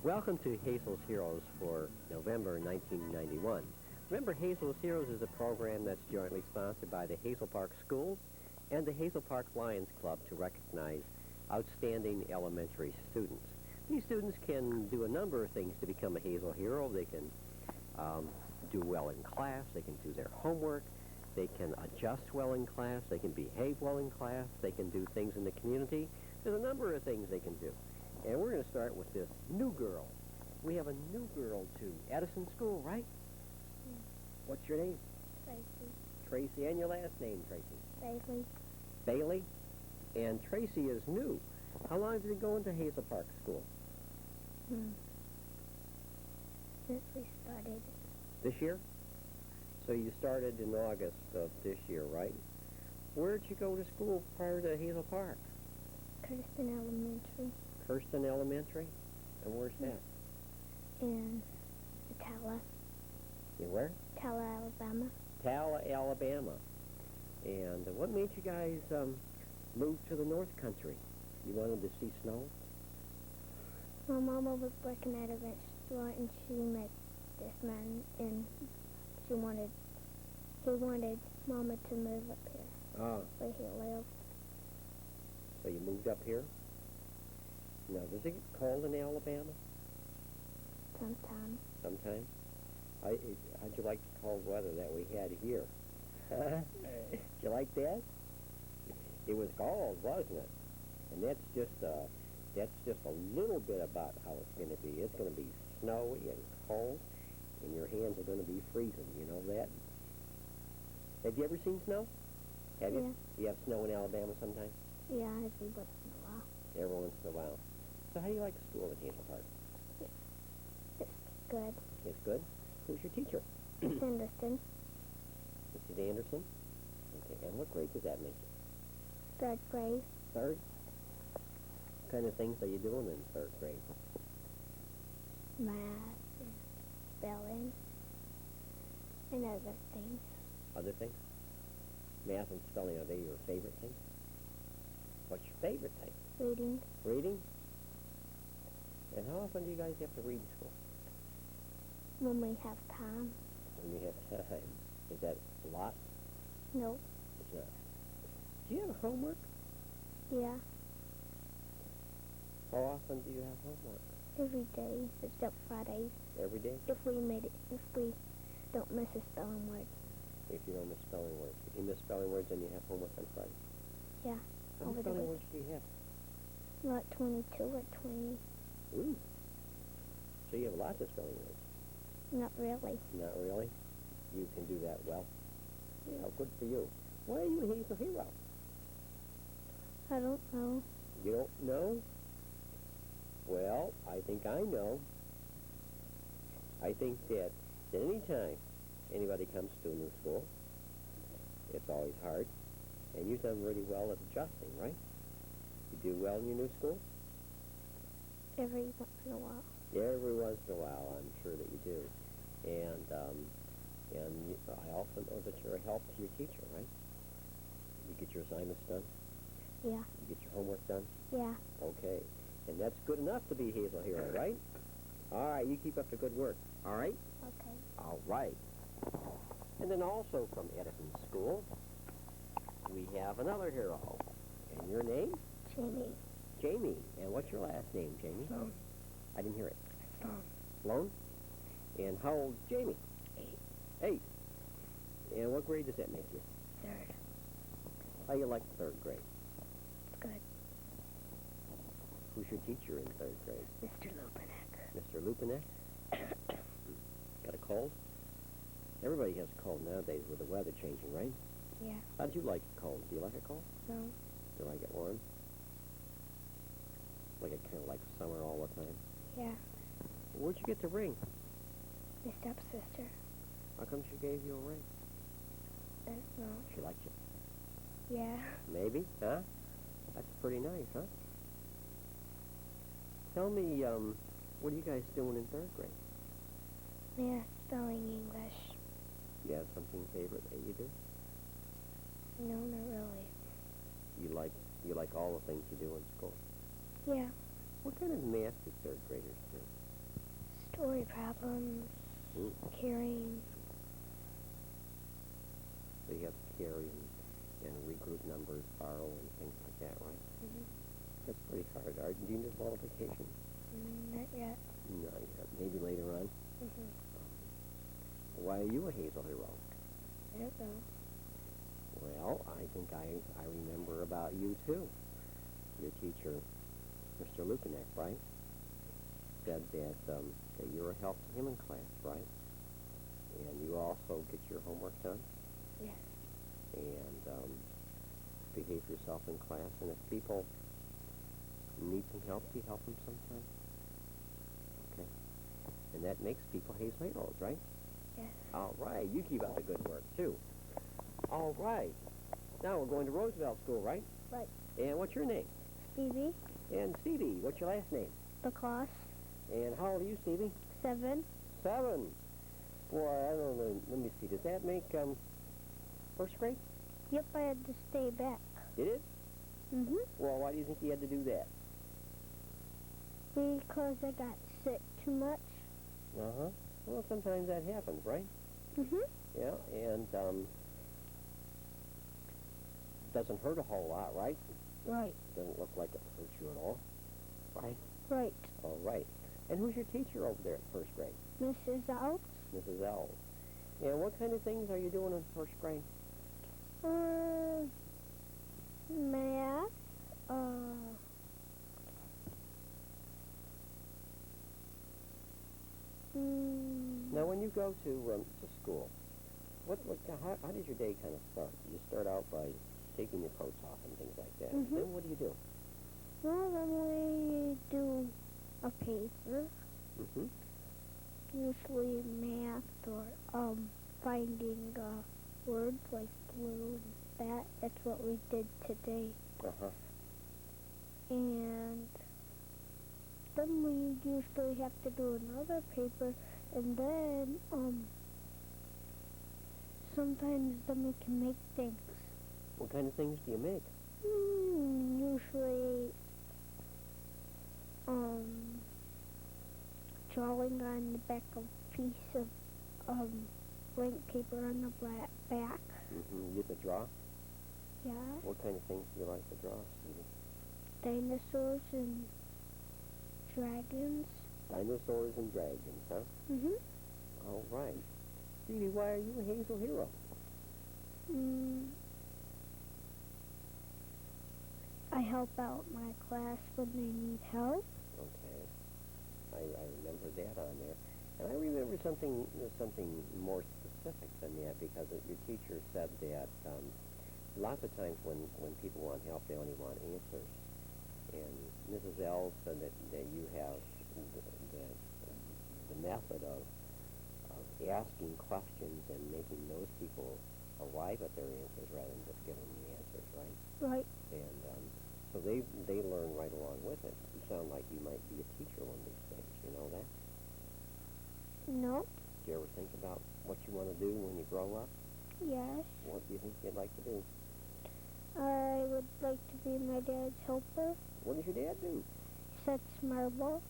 Welcome to Hazel's Heroes for November 1991. Remember, Hazel's Heroes is a program that's jointly sponsored by the Hazel Park Schools and the Hazel Park Lions Club to recognize outstanding elementary students. These students can do a number of things to become a Hazel hero. They can do well in class. They can do their homework. They can adjust well in class. They can behave well in class. They can do things in the community. There's a number of things they can do. And we're going to start with this new girl. We have a new girl to Edison School, right? Yeah. What's your name? Tracy. Tracy. And your last name, Tracy? Bailey. Bailey? And Tracy is new. How long have you been going to Hazel Park School? Since we started. This year? So you started in August of this year, right? Where did you go to school prior to Hazel Park? Kirsten Elementary. Kirsten Elementary? And where's that? In Tala. In where? Tala, Alabama. Tala, Alabama. And what made you guys move to the North Country? You wanted to see snow? My mama was working at a restaurant and she met this man and he wanted mama to move up here. Where he lived. So you moved up here? Now, does it get cold in Alabama? Sometimes. Sometimes? How'd you like the cold weather that we had here? Did you like that? It was cold, wasn't it? And that's just a little bit about how it's going to be. It's going to be snowy and cold, and your hands are going to be freezing. You know that? Have you ever seen snow? Have you? You have snow in Alabama sometimes? Yeah, every once in a while. Every once in a while. So how do you like school at Hazel Park? It's good. It's good? Who's your teacher? Miss Anderson. Mrs. Anderson? Okay, and what grade does that make you? Third grade. Third? What kind of things are you doing in third grade? Math and spelling and other things. Other things? Math and spelling, are they your favorite things? What's your favorite thing? Reading. Reading? And how often do you guys have to read in school? When we have time. When you have time. Is that a lot? No. It's not. Do you have homework? Yeah. How often do you have homework? Every day, except Fridays. Every day? If we don't miss a spelling word. If you don't miss spelling words. If you miss spelling words, then you have homework on Friday. Yeah. How many spelling words do you have? Not 22 or 20. Ooh. So you have lots of spelling words. Not really. Not really? You can do that well? Yeah, good for you. Why are you a Hazel hero? I don't know. You don't know? Well, I think I know. I think that any time anybody comes to a new school, it's always hard. And you've done really well at adjusting, right? You do well in your new school? Every once in a while. Every once in a while, I'm sure that you do. And I also know that you're a help to your teacher, right? You get your assignments done? Yeah. You get your homework done? Yeah. Okay. And that's good enough to be a Hazel hero, right? All right, you keep up the good work. All right? Okay. All right. And then also from Edison School, we have another hero. And your name? Jayme. Jayme. And what's your last name, Jayme? Sloan. I didn't hear it. Sloan. Sloan? And how old's Jayme? 8. 8. And what grade does that make you? 3rd. How you like third grade? Good. Who's your teacher in third grade? Mr. Lupinek. Mr. Lupinek? Got a cold? Everybody has a cold nowadays with the weather changing, right? Yeah. How do you like a cold? Do you like a cold? No. Do you like it warm? Like it kind of like summer all the time? Yeah. Where'd you get the ring? My stepsister. How come she gave you a ring? I don't know. She liked you. Yeah. Maybe, huh? That's pretty nice, huh? Tell me, what are you guys doing in third grade? Math, spelling, English. You have something favorite that you do? No, not really. You like all the things you do in school? Yeah. What kind of math do third graders do? story problems, Mm. carrying. So you have to carry and regroup numbers, borrow, and things like that, right? Mm-hmm. That's pretty hard. Do you need multiplication? Not yet. No, yet. Maybe later on. Mm-hmm. Why are you a Hazel hero? I don't know. Well, I think I remember about you, too. Your teacher, Mr. Lukanek, right? Said that you're a help to him in class, right? And you also get your homework done? Yes. And behave yourself in class. And if people need some help, do you help them sometimes? Okay. And that makes people Hazel heroes, right? Yes. All right. You keep up the good work, too. All right. Now we're going to Roosevelt School, right? Right. And what's your name? Stevie, And Stevie, what's your last name? Lacosse, And how old are you, Stevie? 7. 7. Boy, I don't know. Let me see. Does that make first grade? Yep, I had to stay back. Did it? Mm-hmm. Well, why do you think you had to do that? Because I got sick too much. Uh-huh. Well, sometimes that happens, right? Mm-hmm. Yeah, and doesn't hurt a whole lot, right? Right. Doesn't look like it hurts you at all, right? Right. All right. And who's your teacher over there at first grade? Mrs. Out. Mrs. L. And what kind of things are you doing in first grade? Math. Now, when you go to school, how does your day kind of start? You start out by taking your coats off and things like that. Mhm. Then what do you do? Well, then we do a paper, Mm-hmm. usually math or finding words like blue and that. That's what we did today. Uh-huh. And then we usually have to do another paper, and then sometimes then we can make things. What kind of things do you make? Usually drawing on the back of a piece of blank paper on the back. Mm-hmm. You get to draw? Yeah. What kind of things do you like to draw, Stevie? Dinosaurs and dragons. Dinosaurs and dragons, huh? Mm-hmm. All right. Stevie, why are you a Hazel hero? I help out my class when they need help. Okay. I remember that on there. And I remember something more specific than that, because your teacher said that lots of times when people want help, they only want answers. And Mrs. L said that you have the method of asking questions and making those people arrive at their answers rather than just giving them the answers, right? Right. And so they learn right along with it. You sound like you might be a teacher one of these days. You know that? No. Do you ever think about what you want to do when you grow up? Yes. What do you think you'd like to do? I would like to be my dad's helper. What does your dad do? Sets marble.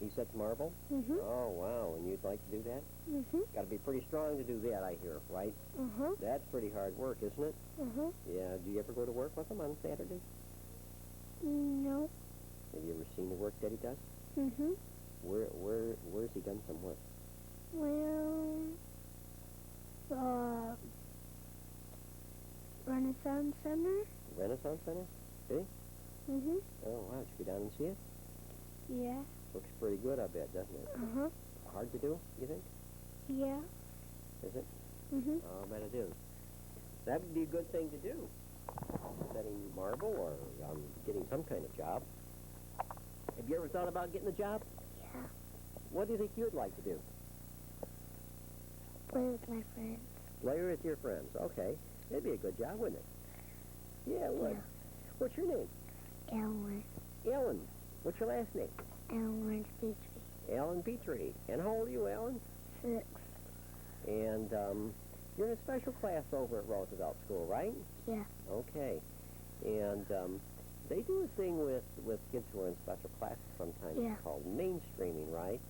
He sets marble? Mm-hmm. Oh, wow. And you'd like to do that? Mm-hmm. Got to be pretty strong to do that, I hear, right? Uh-huh. That's pretty hard work, isn't it? Uh-huh. Yeah. Do you ever go to work with him on Saturdays? No. Have you ever seen the work that he does? Mm-hmm. Where's he done some work? Well, Renaissance Center. Renaissance Center? See? Mm-hmm. Oh, wow. Did you go down and see it? Yeah. Looks pretty good, I bet, doesn't it? Uh-huh. Hard to do, you think? Yeah. Is it? Mm-hmm. Oh, I bet it is. That would be a good thing to do. Setting marble or getting some kind of job. Have you ever thought about getting a job? Yeah. What do you think you'd like to do? Play with my friends. Play with your friends. Okay. That'd be a good job, wouldn't it? Yeah, it would. Yeah. What's your name? Ellen. Ellen. What's your last name? Ellen Petrie. Alan Petrie. And how old are you, Alan? 6. And you're in a special class over at Roosevelt School, right? Yeah. Okay. And they do a thing with kids who are in special classes sometimes Yeah. called mainstreaming, right?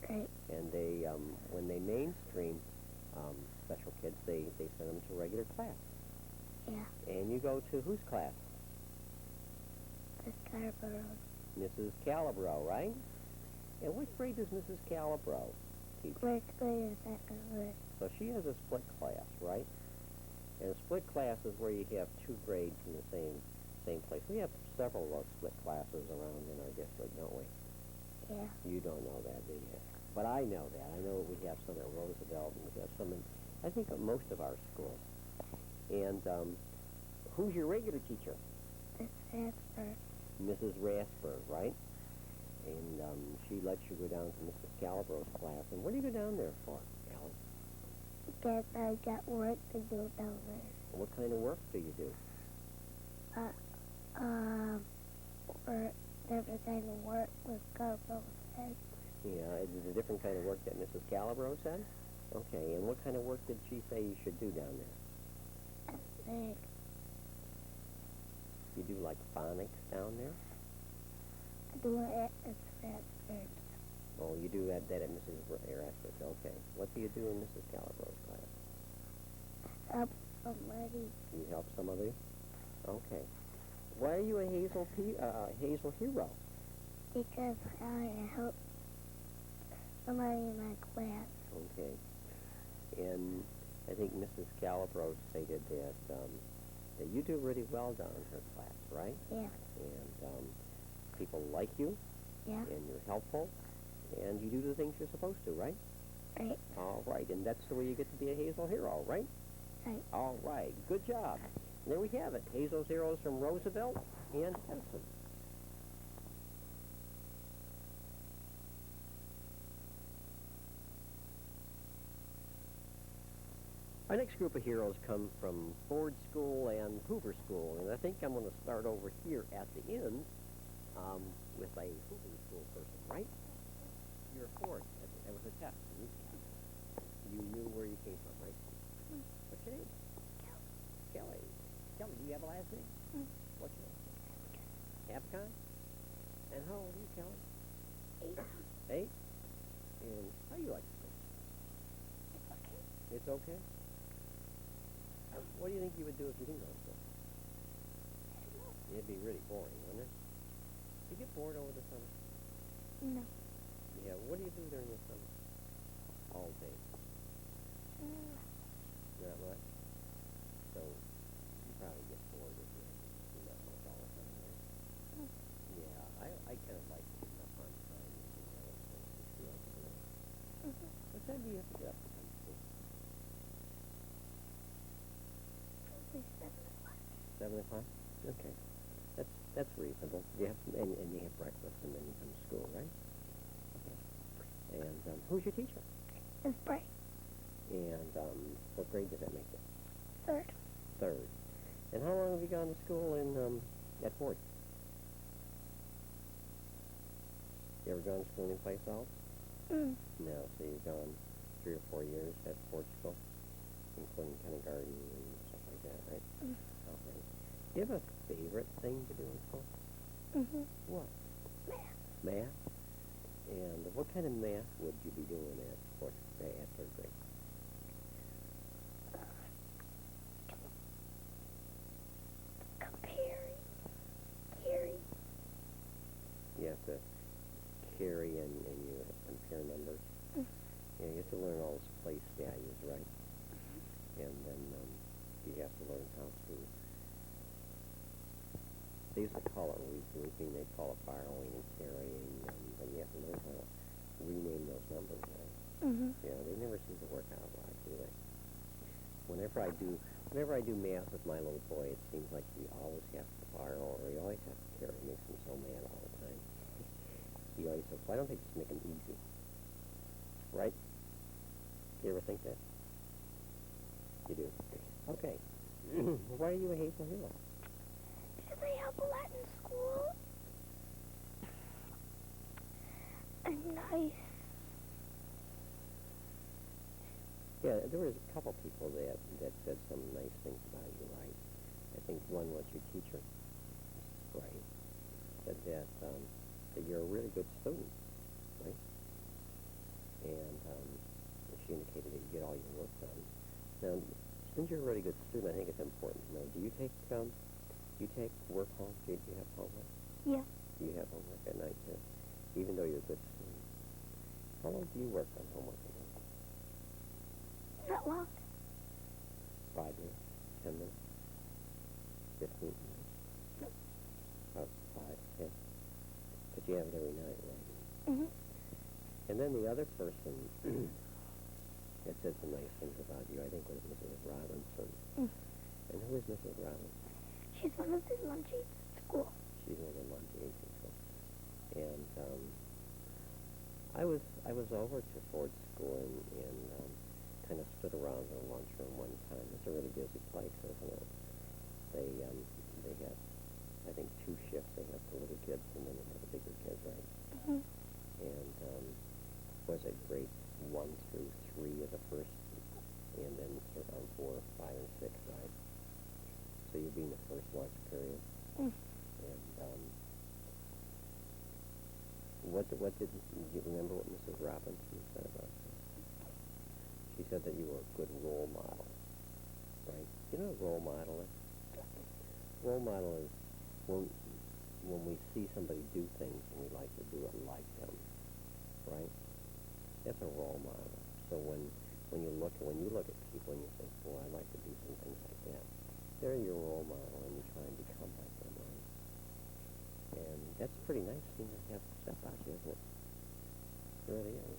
Right. And they, when they mainstream special kids, they send them to regular class. Yeah. And you go to whose class? The Scarborough. Mrs. Calabro, right? And what grade does Mrs. Calabro teach? First grade or second grade. So she has a split class, right? And a split class is where you have two grades in the same place. We have several split classes around in our district, don't we? Yeah. You don't know that, do you? But I know that. I know we have some at Roosevelt, and we have some in, I think, at most of our schools. And who's your regular teacher? Miss Rasper. Mrs. Rasper, right? And she lets you go down to Mrs. Calabro's class. And what do you go down there for, Alan? Because I got work to do down there. What kind of work do you do? Or different kind of work with Scarborough said. Yeah, is it a different kind of work that Mrs. Calabro said? Okay, and what kind of work did she say you should do down there? I think You do like phonics down there? doing it at Rasper. Oh, you do that at Mrs. Rasper's. Okay. What do you do in Mrs. Calabro's class? Help somebody. You help somebody? Okay. Why are you a Hazel hero? Because I help somebody in my class. Okay. And I think Mrs. Calabro stated that you do really well down in her class, right? Yeah. And people like you, Yeah. and you're helpful, and you do the things you're supposed to, right? Right. All right, and that's the way you get to be a Hazel hero, right? Right. All right, good job. And there we have it, Hazel's heroes from Roosevelt and Edison. Our next group of heroes come from Ford School and Hoover School, and I think I'm going to start over here at the end with a Hoover School person, right? You're a Ford. That was a test. You knew where you came from, right? What's your name? Kelly. Kelly, do you have a last name? What's your name? Hevicon? And how old are you, Kelly? 8. 8? And how do you like school? It's okay. It's okay? What do you think you would do if you didn't go to school? It'd be really boring, wouldn't it? Do you get bored over the summer? No. Yeah, what do you do during the summer? All day. Not much? So, you probably get bored if you do that much all the time, right? Yeah, I kind of like getting up on time and doing all those things. You feel like it. What time do you have to get up to come to school? Probably 7 o'clock. 7 o'clock? Okay. That's reasonable. You have and you have breakfast and then you come to school, right? Okay. And who's your teacher? It's bright. And what grade does that make you? 3rd. 3rd. And how long have you gone to school in at Ford? You ever gone to school anyplace else? No, so you've gone 3 or 4 years at Ford School, including kindergarten and stuff like that, right? Okay. Do you have a favorite thing to do in school? What? Math. Math? And what kind of math would you be doing at 3rd grade? Comparing. Carry. You have to carry and you have to compare numbers. Yeah, you have to learn all those place values, right? And then you have to learn how to... They use the color grouping, they call it borrowing and carrying, but you have to learn how to rename those numbers, right? Yeah, they never seem to work out right, do they? Whenever I do math with my little boy, it seems like he always has to borrow or he always has to carry. It makes him so mad all the time. He always says, why don't they just make them easy? Right? You ever think that? You do. Okay. Why are you a Hazel hero? Because I help a lot in school. I'm nice. Yeah, there was a couple people that said some nice things about you, right? I think one was your teacher, Mrs. Gray, said that you're a really good student, right? and she indicated that you get all your work done. Now, since you're a really good student, I think it's important to know, do you take work home? Do you have homework? Yeah. Do you have homework at night, too? Even though you're a good student. How long do you work on homework a day? Not long. 5 minutes? 10 minutes? 15 minutes? Oh, 5, 10. But you have it every night, right? Mm-hmm. And then the other person that said some nice things about you, I think, was Mrs. Robinson. Mm. And who is Mrs. Robinson? She's one of the lunchies at school. She's one of the lunchies at school. And I was over to Ford School and kind of stood around in the lunchroom one time. It's a really busy place, isn't it? They have, I think, 2 shifts. They have the little kids and then they have the bigger kids, right? Mm-hmm. And was it grade 1 through 3 of the first, and then around 4, 5, and 6, right? So you'd be in the first lunch period. Mm. And what did you remember what Mrs. Robinson said about you? She said that you were a good role model, right? You know what a role model is? Role model is when we see somebody do things and we like to do it like them, right? That's a role model. So when you look at people and you think, boy, I'd like to do some things like that, they're your role model and you try and become like them, right? And that's a pretty nice thing to have step out here, isn't it? It really is.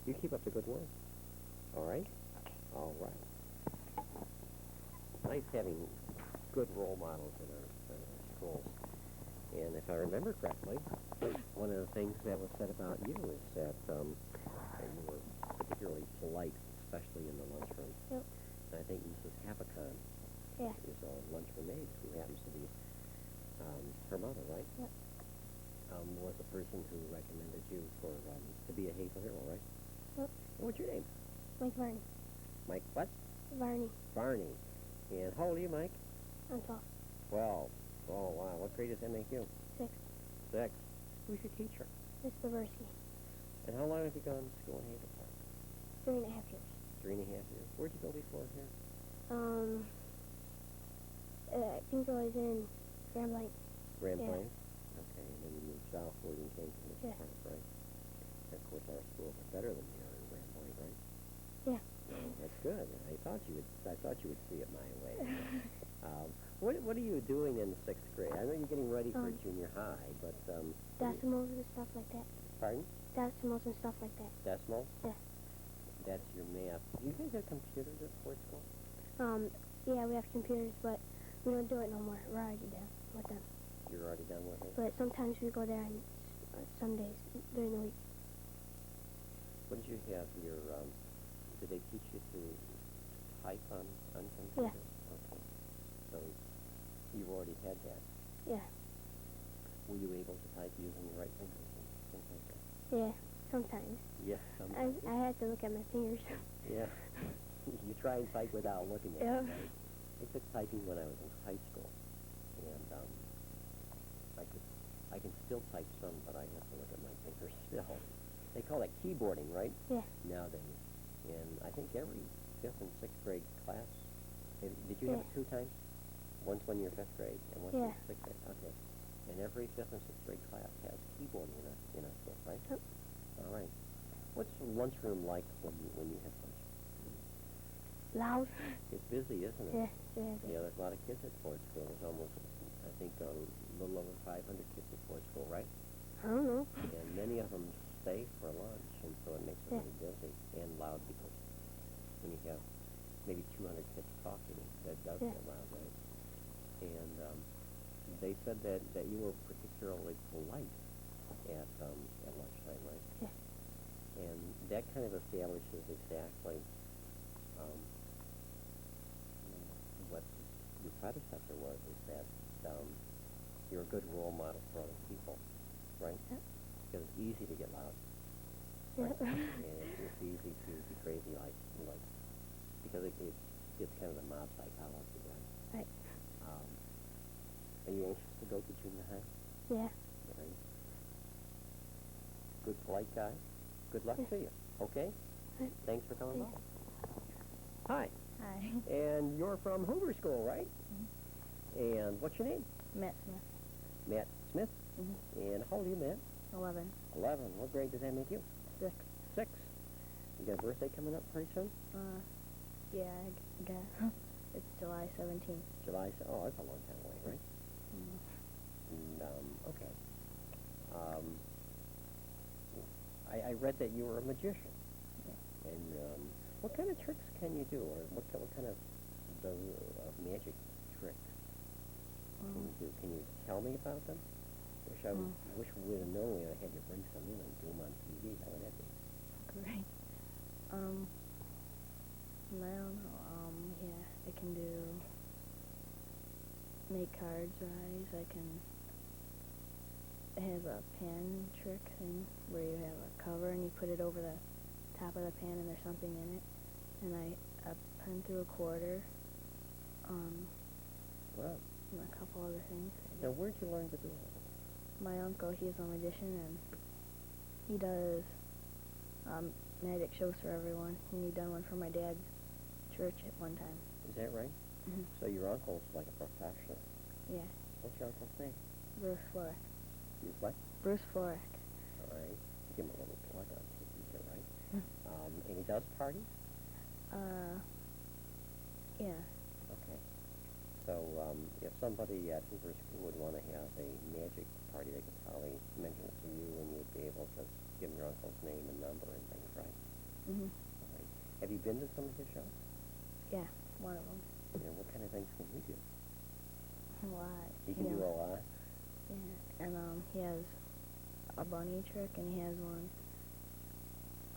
You keep up the good work. All right? All right. Nice having good role models in our schools. And if I remember correctly, one of the things that was said about you is that you were particularly polite, especially in the lunchroom. Yep. And I think Mrs. Hevicon is a lunchroom aide who happens to be her mother, right? Yep. Was the person who recommended you to be a Hazel hero, right? Yep. And what's your name? Mike Varney. Mike what? Varney. Varney. And how old are you, Mike? I'm 12. 12. Oh, wow. What grade does that make you? 6. 6. Who's your teacher? Miss Baversky. And how long have you gone to school in Hazel Park? 3.5 years. 3.5 years. Where'd you go before here? I think I was in Grand Blanc. Grand Yeah. Blanc? Okay, and then you moved southward and came to Hazel Yeah. Park, right? And of course, our schools are better than we are in Grand Blanc, right? Yeah. That's good. I thought you would see it my way. What are you doing in 6th grade? I know you're getting ready for junior high, but Decimals and stuff like that. pardon? Decimals and stuff like that. Decimals? Yeah. That's your math. Do you guys have computers at Ford School? Yeah, we have computers, but we don't do it no more. We're already done with them. You're already done with it? But sometimes we go there on some days during the week. What did you have? Did they teach you to type on computer? Yeah. Okay. So you've already had that. Yeah. Were you able to type using your right fingers and things like that? Yeah, sometimes. Yes, sometimes. I had to look at my fingers. Yeah. You try and type without looking at Yeah. it, right? I took typing when I was in high school, and I can still type some, but I have to look at my fingers still. They call that keyboarding, right? Yeah. Nowadays. And I think every 5th and 6th grade class, did you have it 2 times? Once when you're 5th grade and once in 6th grade. Okay. And every 5th and 6th grade class has keyboarding in our school, right? Yep. All right. What's the lunchroom like when you have lunch? Loud. It's busy, isn't it? Yeah, yeah. Yeah, there's a lot of kids at Ford School. There's almost, I think, a little over 500 kids at Ford School, right? I don't know. And many of them stay for lunch, and so it makes it really busy and loud because when you have maybe 200 kids talking, that does get loud, right? And they said that you were particularly polite at lunchtime, right? Yeah. And that kind of establishes exactly what your predecessor was, is that you're a good role model for other people, right? Yeah. Because it's easy to get loud. Yeah. Right? And it's easy to be crazy, like because it's kind of the mob psychology, right? Right. Are you anxious to go to junior high? Yeah. Right. Good polite guy. Good luck to you. Okay? Right. Thanks for coming by. Thanks. Hi. Hi. And you're from Hoover School, right? And what's your name? Matt Smith. Matt Smith. Mm-hmm. And how old are you, Matt? 11. 11. What grade does that make you? 6. 6. You got a birthday coming up pretty soon? Yeah, I got it's July 17th. Oh, that's a long time away, right? Mm. And, okay. I read that you were a magician. Yeah. And what kind of tricks can you do, or what kind of magic tricks can you do? Can you tell me about them? I wish we would have known. I had you bring some in and do them on TV. How would that be? Great. I don't know. Yeah, I can do make cards rise. I can have a pan trick thing where you have a cover and you put it over the top of the pan and there's something in it. And I pen through a quarter. Wow. And a couple other things. Now, where'd you learn to do all this? My uncle, he's a magician, and he does magic shows for everyone. And he done one for my dad's church at one time. Is that right? Mm-hmm. So your uncle's like a professional. Yeah. What's your uncle's name? Bruce Florek. You what? Bruce Florek. All right. Give him a little plug on TV here, right? And he does parties? Yeah. Okay. So, if somebody at Hoover School would want to have a magic party, they could probably mention it to you, and you'd be able to give them your uncle's name and number and things, right? Mm-hmm. All right. Have you been to some of his shows? Yeah, one of them. And what kind of things can he do? A lot. He can do a lot? Yeah, and he has a bunny trick, and he has one.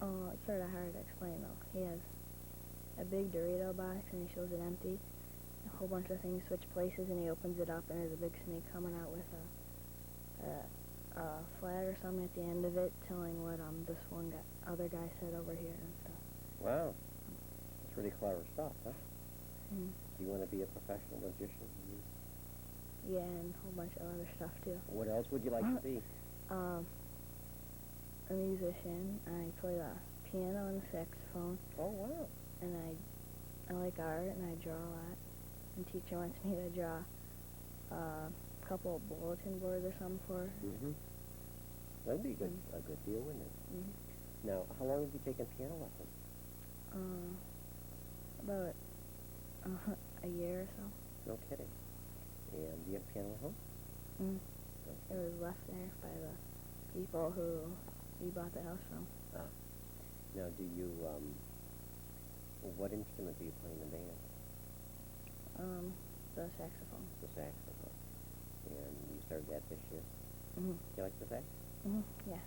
Oh, it's sort of hard to explain, though. He has a big Dorito box, and he shows it empty. A whole bunch of things switch places, and he opens it up, and there's a big snake coming out with a flag or something at the end of it, telling what this other guy said over here and stuff. Wow. That's really clever stuff, huh? Mm. Do you want to be a professional magician? Yeah, and a whole bunch of other stuff, too. What else would you like to be? A musician. I play the piano and the saxophone. Oh, wow. And I like art, and I draw a lot. And teacher wants me to draw a couple of bulletin boards or something for her. Mm-hmm. That'd be a good deal, wouldn't it? Mm-hmm. Now, how long have you taken piano lessons? About a year or so. No kidding. And do you have a piano at home? Mm. Okay. It was left there by the people who we bought the house from. Now, do you, what instrument do you play in the band? The saxophone. The saxophone. And you started that this year? Mm-hmm. You like the sax? Mm-hmm. Yeah.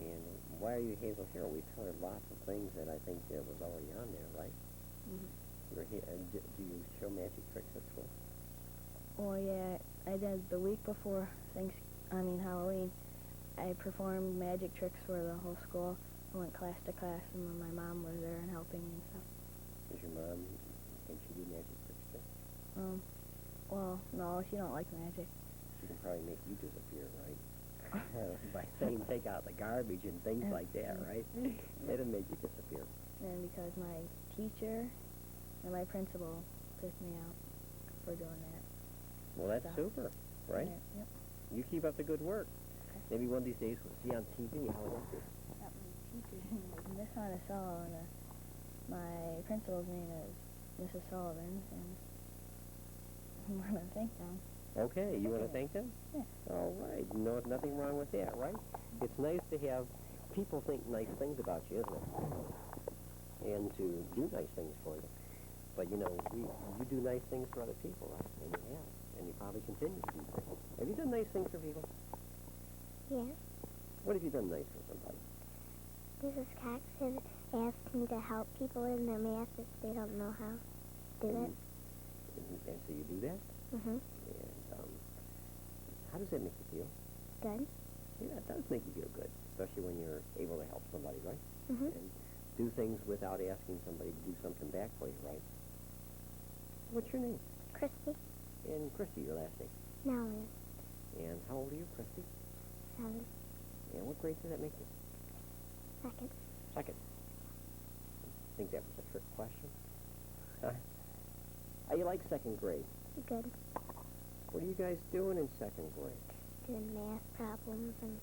And why are you Hazel Hero? We've covered lots of things that I think was already on there, right? Mm-hmm. You're here, and do you show magic tricks at school? Well, yeah, I did the week before Halloween. I performed magic tricks for the whole school. I went class to class, and my mom was there and helping me and stuff. Does your mom think she do magic tricks too? Well, no, she don't like magic. She can probably make you disappear, right? By saying take out the garbage and things like that, right? It'll make you disappear. And because my teacher and my principal picked me out for doing that. Well, that's super, right? Yep. You keep up the good work. Okay. Maybe one of these days we'll see you on TV how it is. Got my teacher's name is Miss Hannah Sullivan. My principal's name is Mrs. Sullivan, and I want to thank them. Okay, you want to thank them? Yeah. All right. No, nothing wrong with that, right? It's nice to have people think nice things about you, isn't it? And to do nice things for you. But, you know, you do nice things for other people, right? And you have. And you probably continue to do things. Have you done nice things for people? Yeah. What have you done nice for somebody? Mrs. Cox has asked me to help people in their math if they don't know how to do it. And so you do that? Mm-hmm. And how does that make you feel? Good. Yeah, it does make you feel good, especially when you're able to help somebody, right? Mm-hmm. And do things without asking somebody to do something back for you, right? What's your name? Kristy. And Kristy, your last name. Nowland. And how old are you, Kristy? 7. And what grade does that make you? 2nd. Second. I think that was a trick question. Huh? How you like second grade? Good. What are you guys doing in second grade? Doing math problems and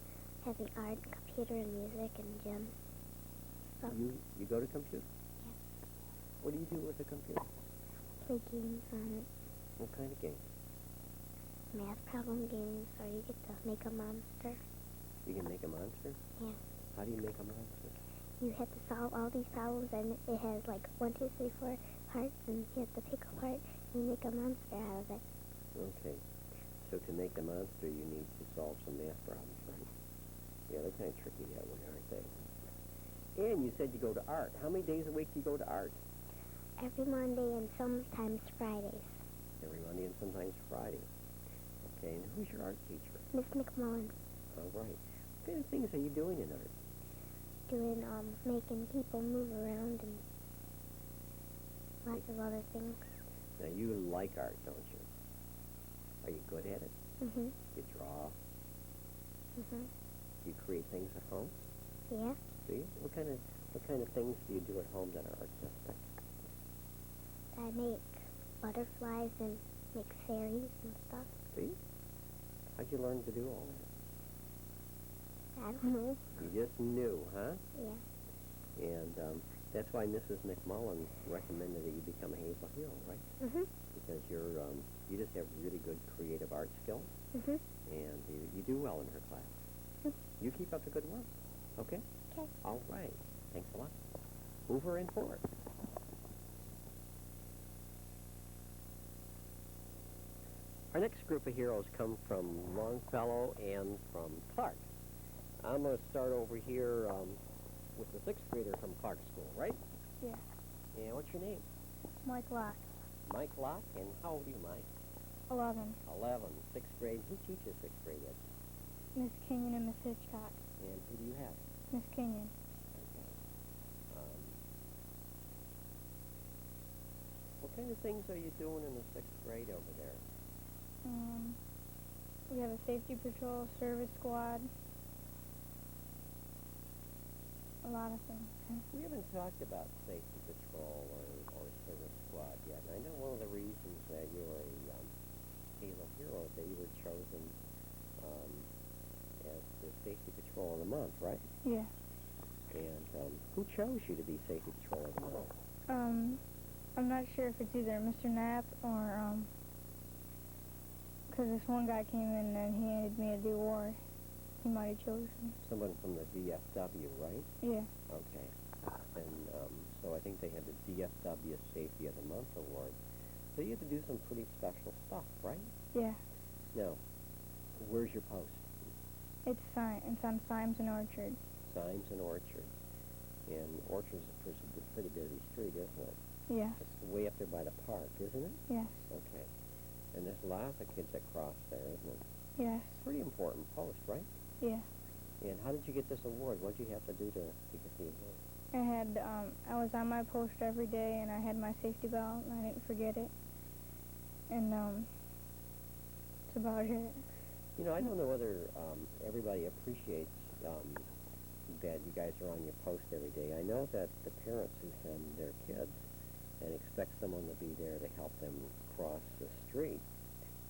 having art, computer, and music, and gym. Stuff. You go to computer? Yeah. What do you do with the computer? Play games on it. What kind of games? Math problem games, or you get to make a monster. You can make a monster? Yeah. How do you make a monster? You have to solve all these problems, and it has like 1, 2, 3, 4 parts, and you have to pick a part, and you make a monster out of it. Okay. So to make the monster, you need to solve some math problems, right? Yeah, they're kind of tricky that way, aren't they? And you said you go to art. How many days a week do you go to art? Every Monday and sometimes Fridays. Every Monday and sometimes Friday. Okay, and who's your art teacher? Miss McMullen. All right. What kind of things are you doing in art? Doing, making people move around and lots of other things. Now, you like art, don't you? Are you good at it? Mm-hmm. You draw? Mm-hmm. Do you create things at home? Yeah. Do you? What kind of things do you do at home that are artistic? I make butterflies and make fairies and stuff. Do you? How'd you learn to do all that? I don't know. You just knew, huh? Yeah. And that's why Mrs. McMullen recommended that you become a Hazel hero, right? Mm-hmm. Because you just have really good creative art skills, Mm-hmm. and you do well in her class. Mm-hmm. You keep up the good work, okay? Okay. All right. Thanks a lot. Move her in forward. Our next group of heroes come from Longfellow and from Clark. I'm going to start over here with the sixth grader from Clark School, right? Yeah. And what's your name? Mike Locke, Mike Locke. And how old are you, Mike? 11. 11, sixth grade. Who teaches sixth grade? Miss Kenyon and Miss Hitchcock. And who do you have? Miss Kenyon. Okay. What kind of things are you doing in the sixth grade over there? We have a safety patrol, service squad, a lot of things. We haven't talked about safety patrol or service squad yet. And I know one of the reasons that you're a Hazel hero is that you were chosen as the safety patrol of the month, right? Yeah. And who chose you to be safety patrol of the month? I'm not sure if it's either Mr. Knapp or, because this one guy came in and he handed me the award. He might have chosen. Someone from the DFW, right? Yeah. Okay. And so I think they had the DFW Safety of the Month award. So you had to do some pretty special stuff, right? Yeah. Now, where's your post? It's on Symes and Orchard. Symes and Orchard. And Orchard's a pretty busy street, isn't it? Yes. It's way up there by the park, isn't it? Yes. Okay. And there's lots of kids that cross there, isn't it? Yes. Pretty important post, right? Yeah. And how did you get this award? What did you have to do to get the award? I was on my post every day, and I had my safety belt, and I didn't forget it. And, that's about it. You know, I don't know whether everybody appreciates that you guys are on your post every day. I know that the parents who send their kids and expect someone to be there to help them cross the street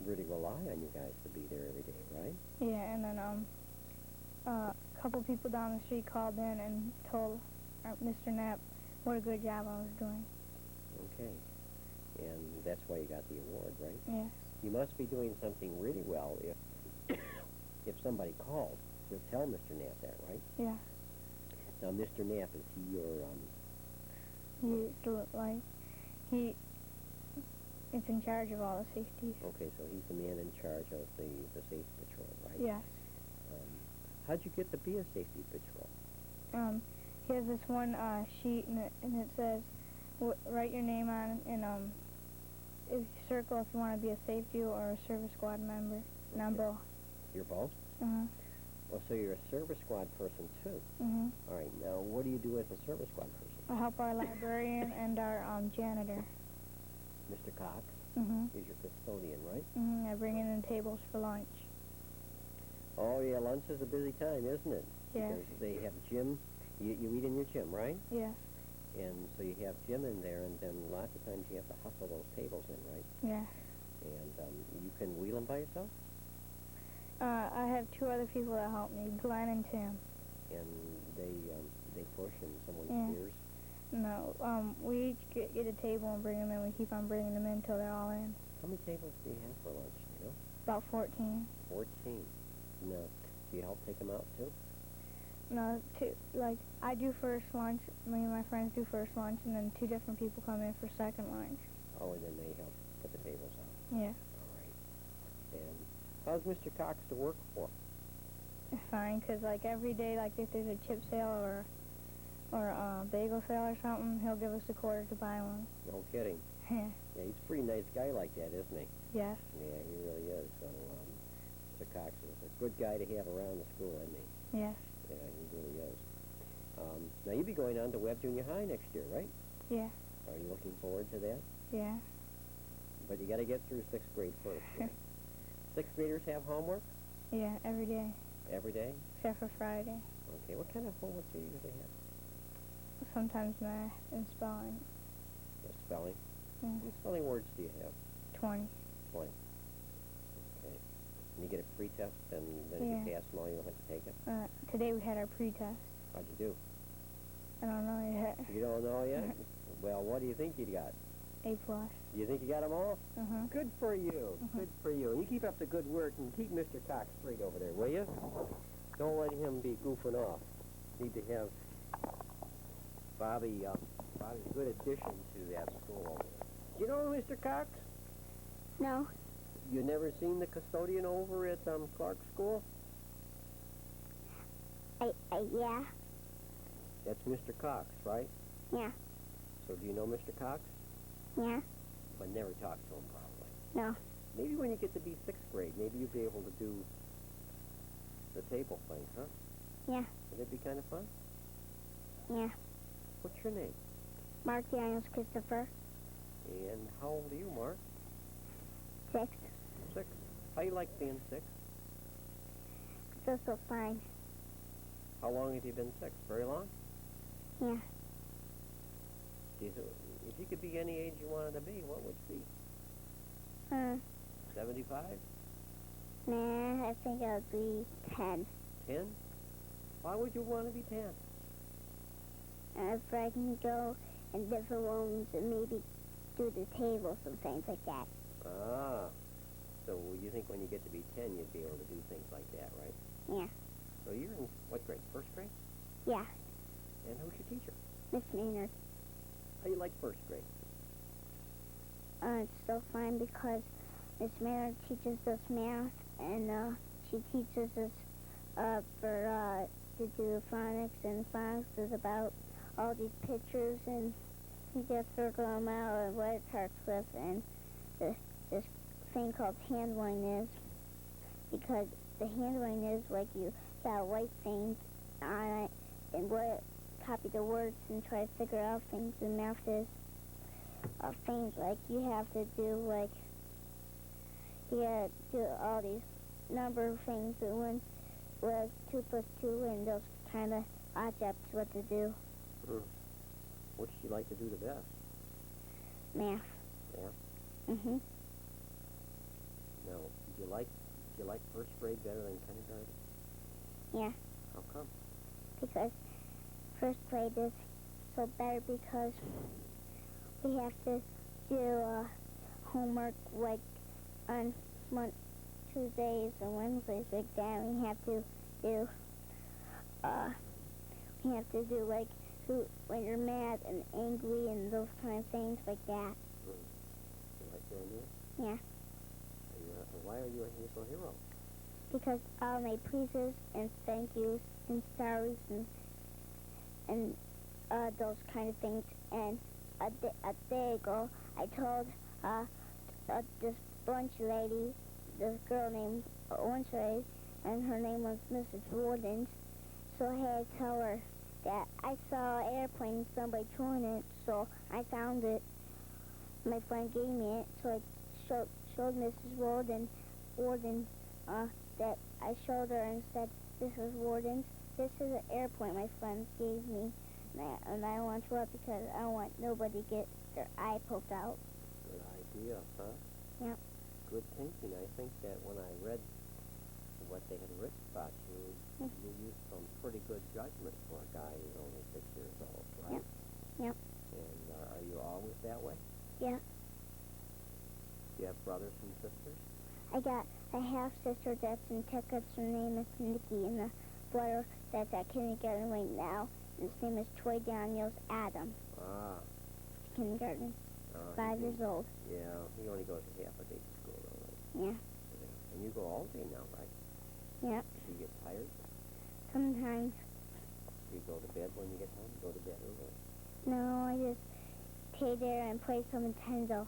really rely on you guys to be there every day, right? Yeah, and then, a couple people down the street called in and told Mr. Knapp what a good job I was doing. Okay. And that's why you got the award, right? Yes. You must be doing something really well if somebody calls. You'll tell Mr. Knapp that, right? Yeah. Now, Mr. Knapp, is he your, It's in charge of all the safeties. okay, so he's the man in charge of the safety patrol, right? Yes. How'd you get to be a safety patrol? He has this one sheet, and it says, write your name on it, and if you circle if you want to be a safety or a service squad member. And I'm both. You're both? Uh-huh. Well, so you're a service squad person, too. Mm-hmm. All right, now, what do you do as a service squad person? I help our librarian and our janitor. Mr. Cox Mm-hmm. is your custodian, right? Mm-hmm. I bring in the tables for lunch. Oh, yeah, lunch is a busy time, isn't it? Yes. Because they have gym You eat in your gym, right? Yeah. And so you have gym in there, and then lots of times you have to hustle those tables in, right? Yeah. And you can wheel them by yourself? I have 2 other people that help me, Glenn and Tim. And they push and someone Yeah. steers? No, we each get a table and bring them in. We keep on bringing them in until they're all in. How many tables do you have for lunch, do you know? About 14. 14. No. Do you help take them out, too? No, I do first lunch, me and my friends do first lunch, and then 2 different people come in for second lunch. Oh, and then they help put the tables out. Yeah. All right. And how's Mr. Cox to work for? It's fine, because, every day, if there's a chip sale or a bagel sale or something, he'll give us a quarter to buy one. No kidding. Yeah. Yeah, he's a pretty nice guy like that, isn't he? Yes. Yeah, he really is. So, Mr. Cox is a good guy to have around the school, isn't he? Yes. Yeah, he really is. Now, you'll be going on to Webb Junior High next year, right? Yeah. Are you looking forward to that? Yeah. But you got to get through 6th grade first, right? 6th graders have homework Yeah, every day, every day? except for Friday. Okay, what kind of homework do you usually have? Sometimes math and spelling. Spelling? Yeah. How many spelling words do you have? 20. 20. Okay. And you get a pre-test, and then if you Yeah. pass them all, you don't have to take it? Today we had our pre-test. How'd you do? I don't know yet. You don't know yet? Well, what do you think you got? A+. You think you got them all? Uh-huh. Good for you. Good for you. And you keep up the good work and keep Mr. Cox straight over there, will you? Don't let him be goofing off. Need to have Bobby's a good addition to that school over there. Do you know Mr. Cox? No. You never seen the custodian over at Clark's school? Yeah. That's Mr. Cox, right? Yeah. So do you know Mr. Cox? Yeah. But never talked to him, probably. No. Maybe when you get to be 6th grade, maybe you'll be able to do the table thing, huh? Yeah. Would it be kind of fun? Yeah. What's your name? Mark Daniels Christopher. And how old are you, Mark? 6. 6. How you like being 6? So fine. How long have you been 6? Very long? Yeah. If you could be any age you wanted to be, what would you be? 75? Nah, I think I'll be 10. 10? Why would you want to be 10? If I can go in different rooms and maybe do the tables and things like that. Ah. So you think when you get to be 10, you'd be able to do things like that, right? Yeah. So you're in what grade? 1st grade? Yeah. And who's your teacher? Miss Maynard. How do you like 1st grade? It's so fun because Miss Maynard teaches us math and she teaches us to do phonics, and phonics is about all these pictures and you just circle them out and what it starts with, and this thing called handling is because the handling is like you got white things on it and copy the words and try to figure out things, and math is things like you have to do all these number things, and when was 2 plus 2 and those kind of objects what to do. What should you like to do the best? Math. Yeah. Mhm. Now, do you like 1st grade better than kindergarten? Yeah. How come? Because 1st grade is so better because we have to do homework like on Tuesdays and Wednesdays like that. We have to do like when you're mad and angry and those kind of things like that. You like doing that? Yeah. Why are you a Hazel hero? Because all my pleases and thank yous and sorries and those kind of things. And a day ago, I told this lunch lady, this girl named lunch lady, and her name was Mrs. Warden. So I had to tell her that I saw an airplane, somebody throwing it, so I found it. My friend gave me it, so I showed Mrs. Warden that I showed her and said, "This is Warden's," this is an airplane my friends gave me, and I want to go up because I don't want nobody to get their eye poked out. Good idea, huh? Yep. Good thinking. I think that when I read what they had written about you, you used some pretty good judgment for a guy who's only 6 years old, right? Yep. And are you always that way? Yeah. Do you have brothers and sisters? I got a half-sister that's in tickets. Her name is Nikki, and a brother that's at kindergarten right now. And his name is Troy Daniels Adam. Ah. Kindergarten. 5 years old. Yeah, he only goes to half a day to school, though, right? Yeah. And you go all day now, right? Yep. Do you get tired? Sometimes. Do you go to bed when you get home? Go to bed early? No, I just stay there and play some Nintendo.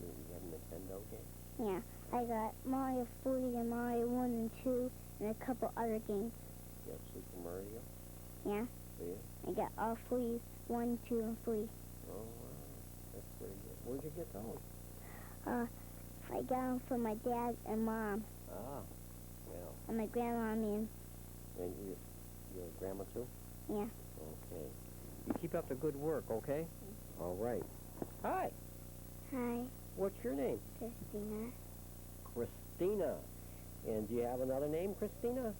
You have a Nintendo game? Yeah. I got Mario 40 and Mario 1 and 2 and a couple other games. You have Super Mario? Yeah. Do you? I got all 3, 1, 2, and 3. Oh, wow. That's pretty good. Where'd you get those? I got them from my dad and mom. Ah, well. And my grandma and me. And your grandma, too? Yeah. Okay. You keep up the good work, okay? All right. Hi. Hi, What's your name? Christina. Christina. And do you have another name, Christina?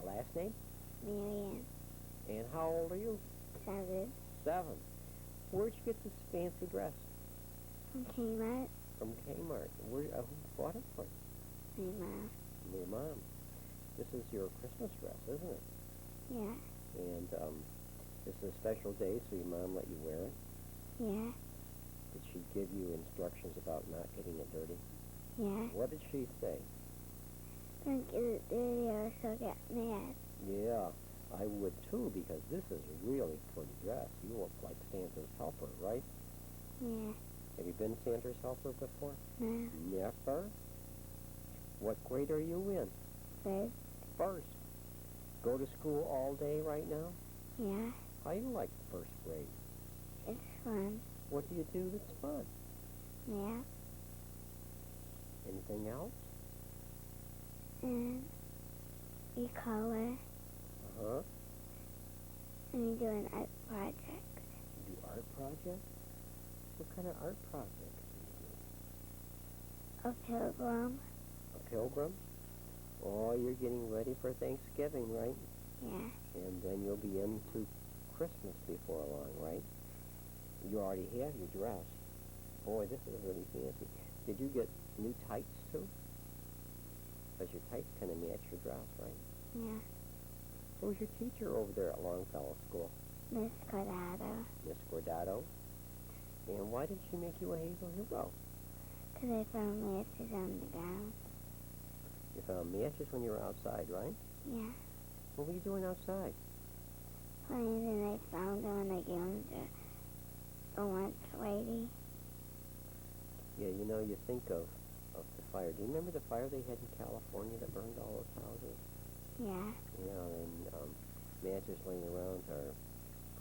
A last name? Merian. And how old are you? 7. 7. Where'd you get this fancy dress? From Kmart. From Kmart. Who bought it for you? My mom. Your mom. This is your Christmas dress, isn't it? Yeah. And this is a special day, so your mom let you wear it. Yeah. Did she give you instructions about not getting it dirty? Yeah. What did she say? Don't get it dirty or she'll get mad. Yeah, I would too, because this is a really pretty dress. You look like Santa's helper, right? Yeah. Have you been Santa's helper before? No. Never? What grade are you in? First. First. Go to school all day right now? Yeah. How do you like first grade? It's fun. What do you do that's fun? Yeah. Anything else? And we color. Uh-huh. And we do an art project. You do art projects? What kind of art projects do you do? A pilgrim. A pilgrim? Oh, you're getting ready for Thanksgiving, right? Yeah. And then you'll be into Christmas before long, right? You already have your dress. Boy, this is really fancy. Did you get new tights, too? Because your tights kind of match your dress, right? Yeah. Who's your teacher over there at Longfellow School? Miss Cordado. Miss Cordado? And why did she make you a Hazel hero? Because I found matches on the ground. You found matches when you were outside, right? Yeah. What were you doing outside? Playing, and I found them and I gave them to the lunch lady. Yeah, you know, you think of the fire. Do you remember the fire they had in California that burned all those houses? Yeah. Yeah, and matches laying around are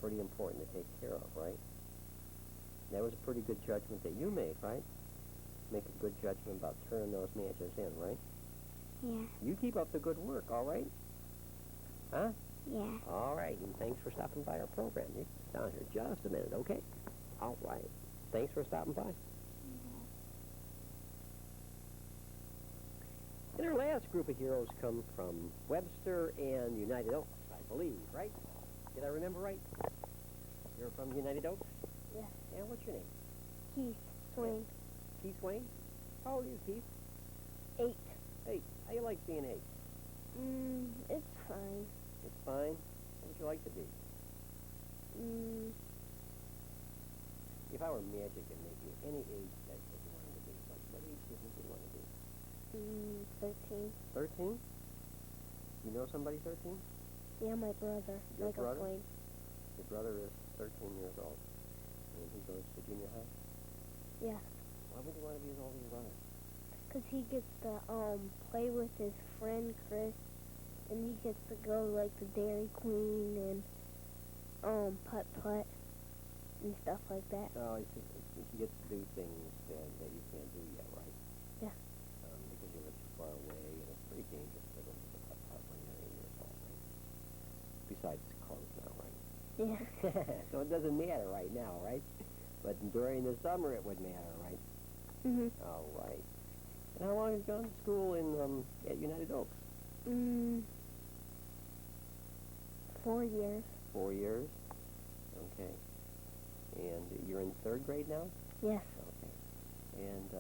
pretty important to take care of, right? That was a pretty good judgment that you made, right? Make a good judgment about turning those matches in, right? Yeah. You keep up the good work, all right? Huh? Yeah. All right, and thanks for stopping by our program. You can sit down here just a minute, okay? All right. Thanks for stopping by. And our last group of heroes come from Webster and United Oaks, I believe, right? Did I remember right? You're from United Oaks? Yeah. And what's your name? Keith Swain. Keith Swain? How old are you, Keith? 8. 8. How you like being 8? It's fine. It's fine. What would you like to be? If I were magic and make you any age that you wanted to be, what age do you think you'd want to be? 13. 13? You know somebody 13? Yeah, my brother. Your Michael brother? Swain. Your brother is 13 years old, and he goes to junior high? Yeah. Why would you want to be as old as your brother? Because he gets to play with his friend Chris, and he gets to go like to Dairy Queen and putt-putt and stuff like that. Oh, he gets to do things that you can't do yet, right? Yeah. Because you live too far away, and it's pretty dangerous for them to putt-putt when you're 8 years old, right? outside's closed now, right? Yeah. So it doesn't matter right now, right? But during the summer it would matter, right? Mhm. All right. And how long have you gone to school in at United Oaks? 4 years. 4 years. Okay. And you're in third grade now? Yes. Okay. And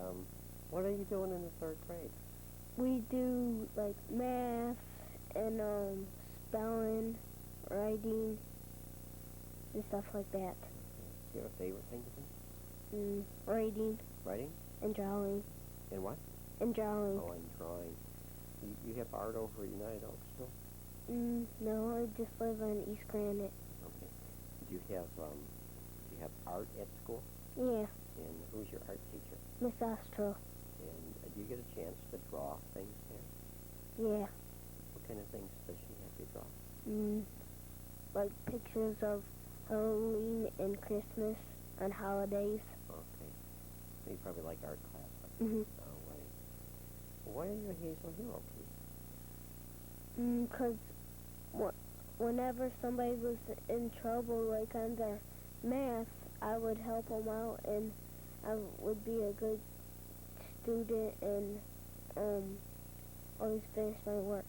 what are you doing in the third grade? We do like math and spelling, writing, and stuff like that. Do you have a favorite thing to do? Writing Writing? and drawing. And what? And drawing. Oh, and drawing. You have art over at United Oaks still? No, I just live on East Granite. Okay. Do you have art at school? Yeah, And who's your art teacher? Miss Astro. And do you get a chance to draw things there? Yeah. What kind of things does she have you draw? Like pictures of Halloween and Christmas and holidays. Okay. So you probably like art class. Mhm. All right. Why are you a Hazel hero, Keith? 'Cause whenever somebody was in trouble, like on their math, I would help them out, and I would be a good student and always finish my work.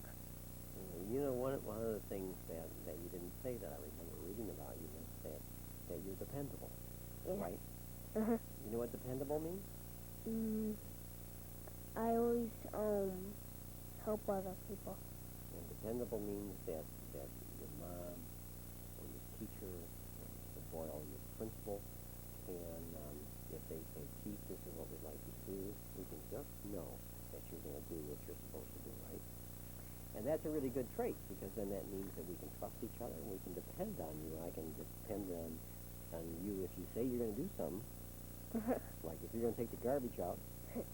You know, one of the things that you didn't say that I remember reading about you was that you're dependable, Yeah. right? Uh-huh. You know what dependable means? I always help other people. And dependable means that your mom or your teacher or Mr. Boyle, your principal, can, if they say, Keith, this is what we'd like you to do, we can just know that you're going to do what you're supposed to do, right? And that's a really good trait, because then that means that we can trust each other and we can depend on you. I can depend on you if you say you're going to do something. Like if you're going to take the garbage out,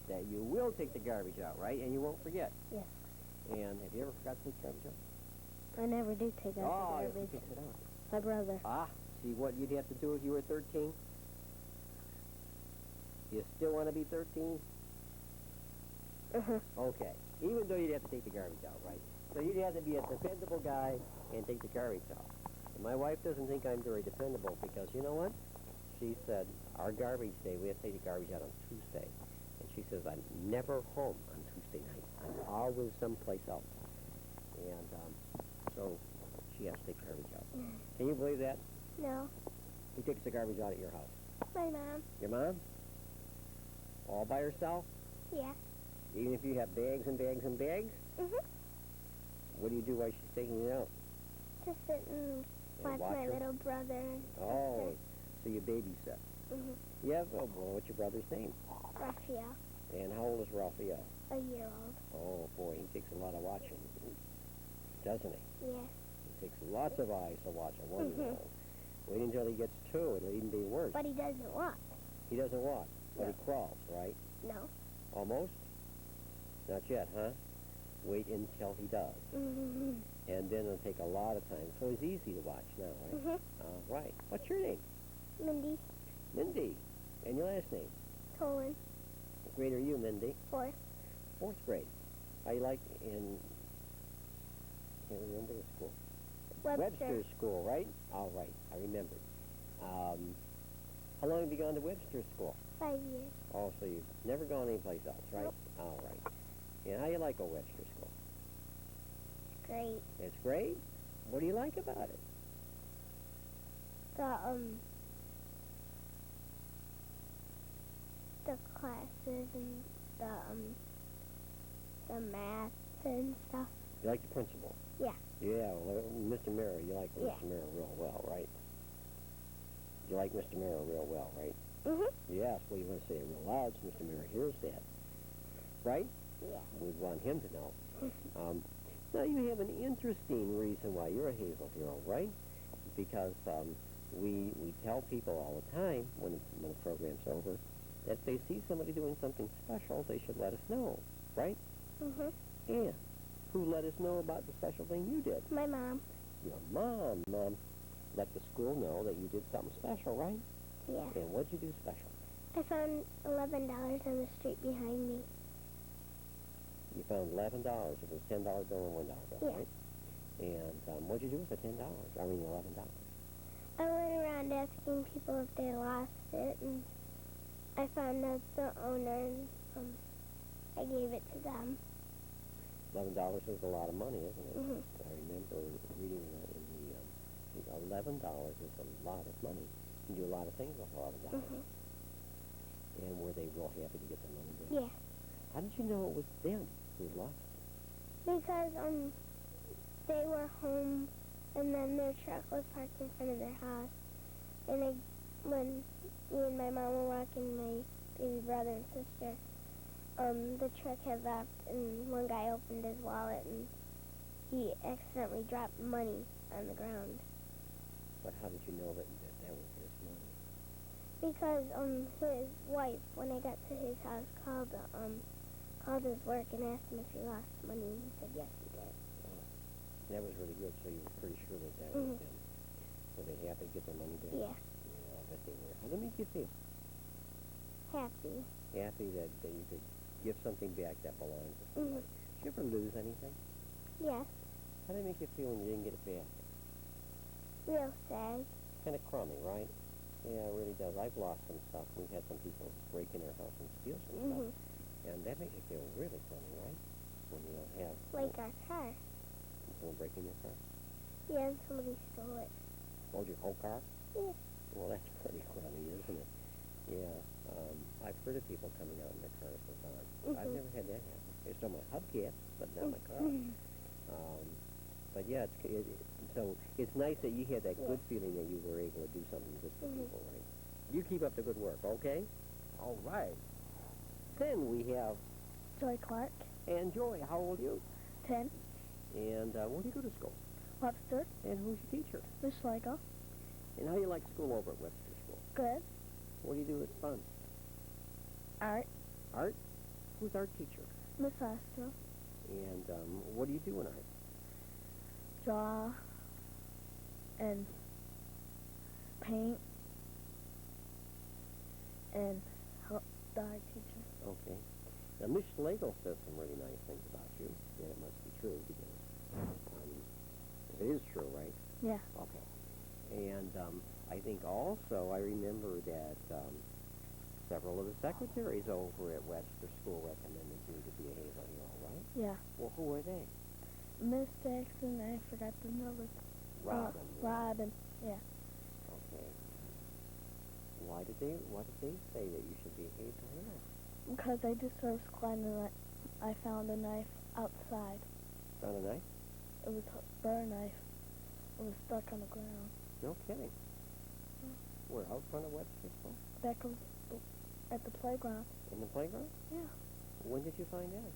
that you will take the garbage out, right? And you won't forget. Yes. And have you ever forgot to take the garbage out? I never do take out the Who garbage. takes it out? My brother. Ah, see what you'd have to do if you were 13? You still want to be 13? Okay. Even though you'd have to take the garbage out, right? So you'd have to be a dependable guy and take the garbage out. And my wife doesn't think I'm very dependable because, you know what? She said, our garbage day, we have to take the garbage out on Tuesday. And she says, I'm never home on Tuesday night. I'm always someplace else. And so she has to take the garbage out. Can you believe that? No. Who takes the garbage out at your house? My mom. Your mom? All by herself? Yeah. Even if you have bags and bags and bags? What do you do while she's taking it out? Just sit and watch my her? little brother and Oh, so you babysit. Yeah, well, what's your brother's name? Raphael, And how old is Raphael? a year old. Oh, boy, he takes a lot of watching, doesn't he? Yeah. He takes lots of eyes to watch a 1-year-old. Wait until he gets 2, it'll even be worse. But he doesn't walk. He doesn't walk, but he No. crawls, right? No. Almost? Not yet, huh? Wait until he does. And then it'll take a lot of time. So he's easy to watch now, right? All right. What's your name? Mindee, Mindee. And your last name? Tolin, What grade are you, Mindee? 4th. 4th grade. How you like in... Can't remember the school. Webster's school, right? All right. I remembered. How long have you gone to Webster's school? 5 years. Oh, so you've never gone anyplace else, right? Nope. All right. And how you like old Webster school? Great. It's great. What do you like about it? The classes and the math and stuff. You like the principal? Yeah. Yeah, well, Mr. Mera, you like Yeah. Mr. Mera real well, right? You like Mr. Mera real well, right? Yes, well, you want to say it real loud so Mr. Mera hears that. Right? Yeah. We'd want him to know. Now, you have an interesting reason why you're a Hazel hero, right? Because we tell people all the time when the program's over that if they see somebody doing something special, they should let us know, right? And who let us know about the special thing you did? My mom. Your mom. Mom let the school know that you did something special, right? Yeah. And what'd you do special? I found $11 on the street behind me. You found $11. It was $10 bill and $1 bill, Yeah. right? And what'd you do with the $10? I mean, $11. I went around asking people if they lost it, and I found out the owner, and I gave it to them. $11 is a lot of money, isn't it? Mhm. I remember reading that in the $11 is a lot of money. You can do a lot of things with $11. Mhm. And were they real happy to get their money back? Yeah. How did you know it was them who lost Because they were home, and then their truck was parked in front of their house. And when me and my mom were walking my baby brother and sister, the truck had left, and one guy opened his wallet, and he accidentally dropped money on the ground. it? But how did you know that was his money? Because his wife, when I got to his house, called his work and asked him if he lost money, and he said yes, he did. That was really good, so you were pretty sure that was Mhm. them. Were they happy to get their money back? Yeah, Yeah, I bet they were. How did it make you feel? happy. Happy that you could give something back that belonged to somebody. Did you ever lose anything? Yes, How did it make you feel when you didn't get it back? real sad. Kind of crummy, right? Yeah, it really does. I've lost some stuff. We've had some people break in our house and steal some Mhm. stuff. And that makes you feel really crummy, right? When you don't have Like our car. someone breaking your car. Yeah, and somebody stole it. Stole your whole car? Yeah. Well, that's pretty crummy, isn't it? Yeah. I've heard of people coming out in their cars with gone. I've Mhm. never had that happen. They stole my hubcap, but not my car. Mhm. But yeah, so it's nice that you had that Yeah. good feeling that you were able to do something good for Mhm. people, right? You keep up the good work, okay? All right. Then we have Joy Clark, Ann Joy. How old are you? 10, And where do you go to school? Webster, And who's your teacher? Miss Lego, And how do you like school over at Webster School? good, What do you do that's fun? art, Art? Who's art teacher? Miss Astro, And what do you do in art? draw, and paint, and help the art teacher. Okay. Now, Miss Schlegel says some really nice things about you, and it must be true, because it is true, right? Yeah. Okay. And I think also, I remember that several of the secretaries over at Webster School recommended you to be a Hazel hero, right? Yeah. Well, who were they? Miss Jackson, I forgot the number. Robin. right? Robin, yeah. Okay. Why did they say that you should be a Hazel hero? Because I just was climbing, I found a knife outside. Found a knife? It was a burr knife. It was stuck on the ground. No kidding. Where, out front of Webster School? Back at the playground. In the playground? Yeah. When did you find out?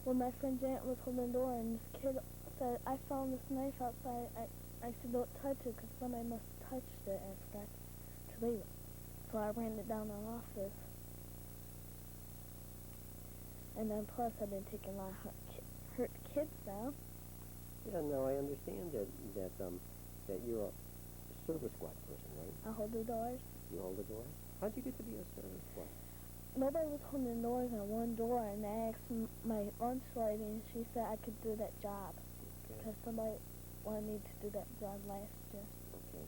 When my friend Janet was holding the door and this kid said, I found this knife outside. I said, don't touch it because somebody must have touched it and forgot to leave it. So I ran it down our office. And then plus I've been taking a lot of hurt kids now. Yeah, no, I understand that you're a service squad person, right? I hold the doors. You hold the doors? How'd you get to be a service squad? Nobody was holding the doors on one door, and I asked my lunch lady, and she said I could do that job. Okay. Because somebody wanted me to do that job last year. Okay.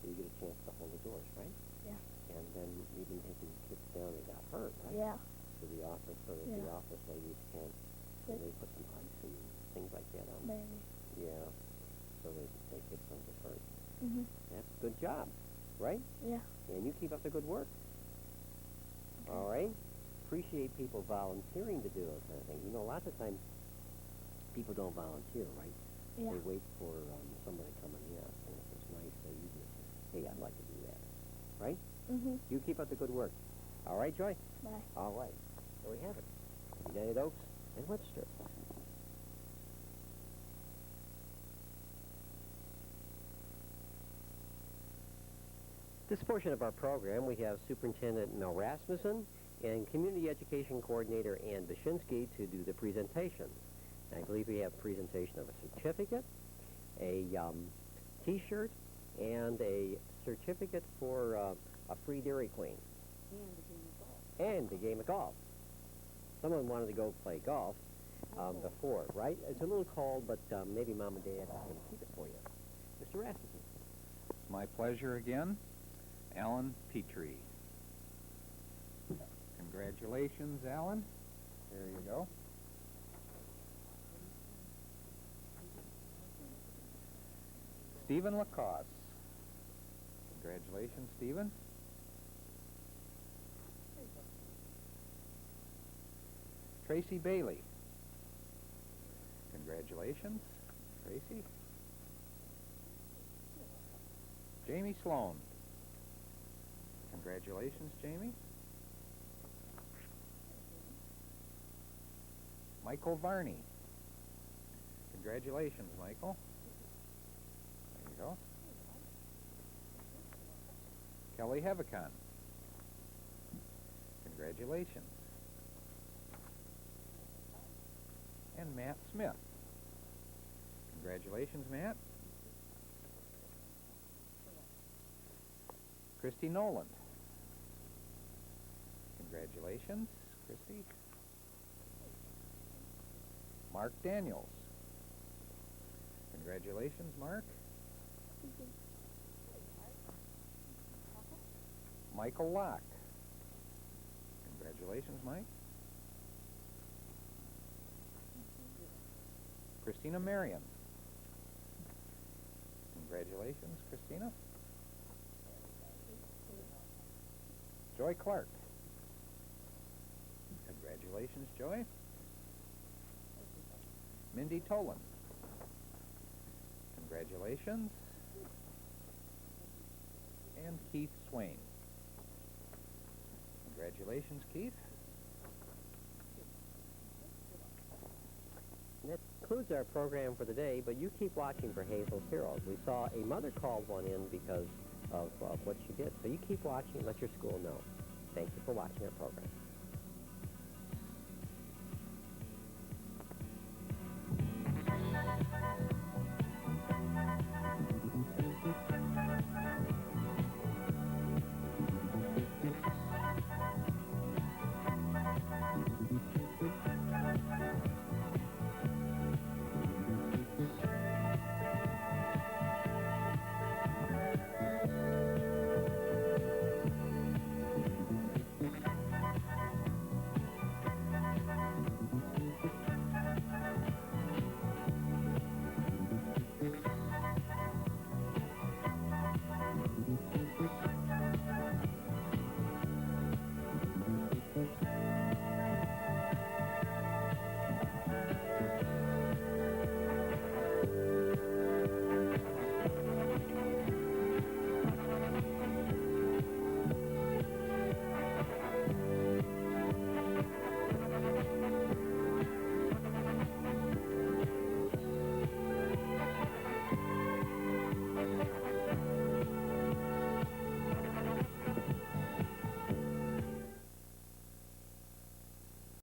So you get a chance to hold the doors, right? Yeah. And then you've been taking kids down that got hurt, right? Yeah. To the office so that the Yeah. office ladies can, so Yep. they put some ice and things like that on. Maybe. Yeah. So they kids don't get hurt. Mhm. That's a good job, right? Yeah. And you keep up the good work. Okay. All right? Appreciate people volunteering to do those kind of things. You know, lots of times people don't volunteer, right? Yeah. They wait for somebody coming in, and if it's nice, they usually say, hey, I'd like to do that. Right? Mhm. You keep up the good work. All right, Joy? Bye. All right. There we have it. United Oaks and Webster. This portion of our program, we have Superintendent Mel Rasmussen and Community Education Coordinator Ann Bashinsky to do the presentation. I believe we have a presentation of a certificate, a T-shirt, and a certificate for a free Dairy Queen. And a game of golf. Someone wanted to go play golf, before, right? It's a little cold, but maybe Mom and Dad can keep it for you. Mr. Rasmussen. It's my pleasure again. Alan Petrie. Congratulations, Alan. There you go. Stephen Lacosse. Congratulations, Stephen. Tracy Bailey. Congratulations, Tracy. Jayme Sloan. Congratulations, Jayme. Michael Varney. Congratulations, Michael. There you go. Kelly Hevicon. Congratulations. And Matt Smith. Congratulations, Matt. Kristy Nowland. Congratulations, Kristy. Mark Daniels. Congratulations, Mark. Michael Locke. Congratulations, Mike. Christina Merian. Congratulations, Christina. Joy Clark. Congratulations, Joy. Mindee Tolin. Congratulations. And Keith Swain. Congratulations, Keith. And that concludes our program for the day, but you keep watching for Hazel's Heroes. We saw a mother called one in because of what she did. So you keep watching and let your school know. Thank you for watching our program.